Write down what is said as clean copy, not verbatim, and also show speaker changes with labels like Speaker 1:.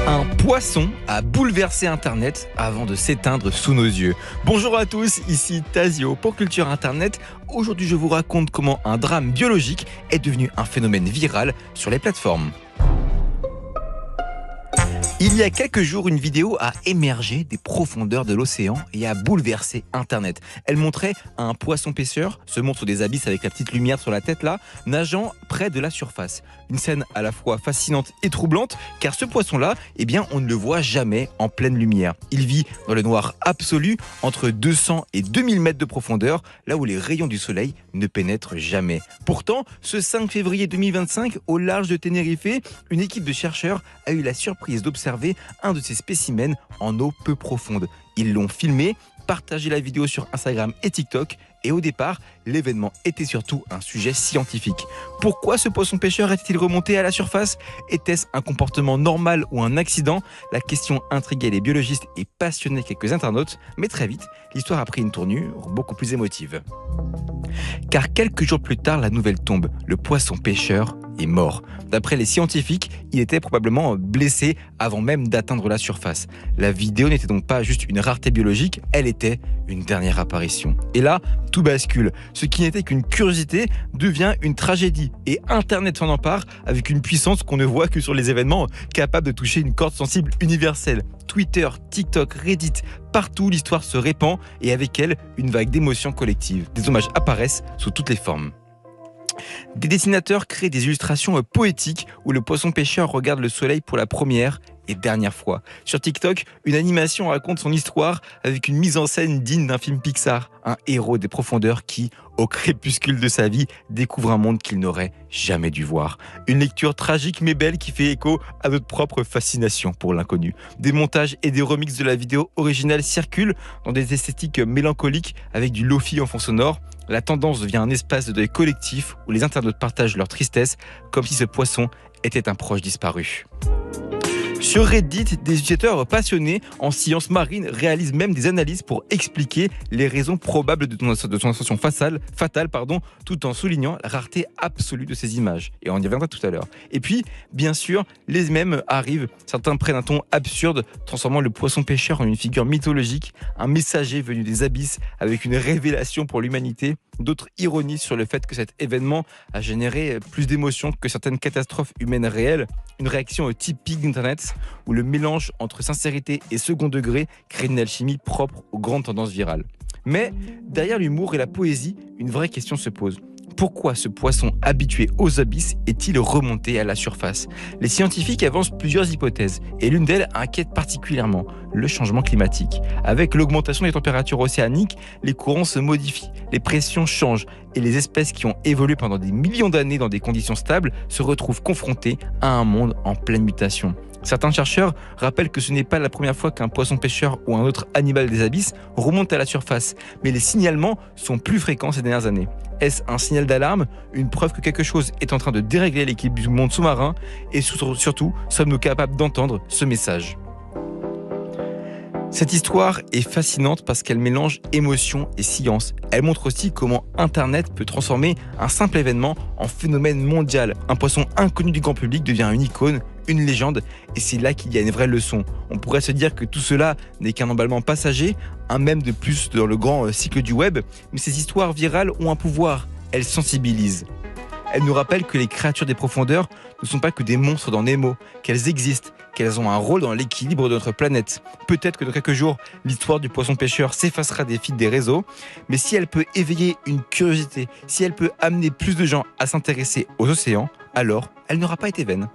Speaker 1: Un poisson a bouleversé Internet avant de s'éteindre sous nos yeux. Bonjour à tous, ici Tazio pour Culture Internet. Aujourd'hui, je vous raconte comment un drame biologique est devenu un phénomène viral sur les plateformes. Il y a quelques jours, une vidéo a émergé des profondeurs de l'océan et a bouleversé Internet. Elle montrait un poisson pêcheur, se montre des abysses avec la petite lumière sur la tête là, nageant près de la surface. Une scène à la fois fascinante et troublante, car ce poisson-là, on ne le voit jamais en pleine lumière. Il vit dans le noir absolu, entre 200 et 2000 mètres de profondeur, là où les rayons du soleil ne pénètrent jamais. Pourtant, ce 5 février 2025, au large de Tenerife, une équipe de chercheurs a eu la surprise d'observer un de ces spécimens en eau peu profonde. Ils l'ont filmé, partagé la vidéo sur Instagram et TikTok, et au départ, l'événement était surtout un sujet scientifique. Pourquoi ce poisson pêcheur était-il remonté à la surface ? Était-ce un comportement normal ou un accident ? La question intriguait les biologistes et passionnait quelques internautes, mais très vite, l'histoire a pris une tournure beaucoup plus émotive. Car quelques jours plus tard, la nouvelle tombe, le poisson pêcheur est mort. D'après les scientifiques, il était probablement blessé avant même d'atteindre la surface. La vidéo n'était donc pas juste une rareté biologique, elle était une dernière apparition. Et là, tout bascule. Ce qui n'était qu'une curiosité devient une tragédie. Et Internet s'en empare avec une puissance qu'on ne voit que sur les événements capables de toucher une corde sensible universelle. Twitter, TikTok, Reddit, partout l'histoire se répand et avec elle, une vague d'émotions collectives. Des hommages apparaissent sous toutes les formes. Des dessinateurs créent des illustrations poétiques où le poisson pêcheur regarde le soleil pour la première et dernière fois. Sur TikTok, une animation raconte son histoire avec une mise en scène digne d'un film Pixar. Un héros des profondeurs qui, au crépuscule de sa vie, découvre un monde qu'il n'aurait jamais dû voir. Une lecture tragique mais belle qui fait écho à notre propre fascination pour l'inconnu. Des montages et des remixes de la vidéo originale circulent dans des esthétiques mélancoliques avec du lofi en fond sonore. La tendance devient un espace de deuil collectif où les internautes partagent leur tristesse comme si ce poisson était un proche disparu. Sur Reddit, des utilisateurs passionnés en sciences marines réalisent même des analyses pour expliquer les raisons probables de son ascension fatale, tout en soulignant la rareté absolue de ces images. Et on y reviendra tout à l'heure. Et puis, bien sûr, les mêmes arrivent. Certains prennent un ton absurde, transformant le poisson pêcheur en une figure mythologique, un messager venu des abysses avec une révélation pour l'humanité. D'autres ironisent sur le fait que cet événement a généré plus d'émotions que certaines catastrophes humaines réelles. Une réaction typique d'Internet où le mélange entre sincérité et second degré crée une alchimie propre aux grandes tendances virales. Mais derrière l'humour et la poésie, une vraie question se pose. Pourquoi ce poisson habitué aux abysses est-il remonté à la surface ? Les scientifiques avancent plusieurs hypothèses et l'une d'elles inquiète particulièrement, le changement climatique. Avec l'augmentation des températures océaniques, les courants se modifient, les pressions changent et les espèces qui ont évolué pendant des millions d'années dans des conditions stables se retrouvent confrontées à un monde en pleine mutation. Certains chercheurs rappellent que ce n'est pas la première fois qu'un poisson pêcheur ou un autre animal des abysses remonte à la surface, mais les signalements sont plus fréquents ces dernières années. Est-ce un signal d'alarme, une preuve que quelque chose est en train de dérégler l'équilibre du monde sous-marin et surtout, sommes-nous capables d'entendre ce message ? Cette histoire est fascinante parce qu'elle mélange émotion et science. Elle montre aussi comment Internet peut transformer un simple événement en phénomène mondial. Un poisson inconnu du grand public devient une icône, une légende, et c'est là qu'il y a une vraie leçon. On pourrait se dire que tout cela n'est qu'un emballement passager, un mème de plus dans le grand cycle du web, mais ces histoires virales ont un pouvoir, elles sensibilisent. Elles nous rappellent que les créatures des profondeurs ne sont pas que des monstres dans Nemo, qu'elles existent, qu'elles ont un rôle dans l'équilibre de notre planète. Peut-être que dans quelques jours, l'histoire du poisson pêcheur s'effacera des feeds des réseaux, mais si elle peut éveiller une curiosité, si elle peut amener plus de gens à s'intéresser aux océans, alors elle n'aura pas été vaine.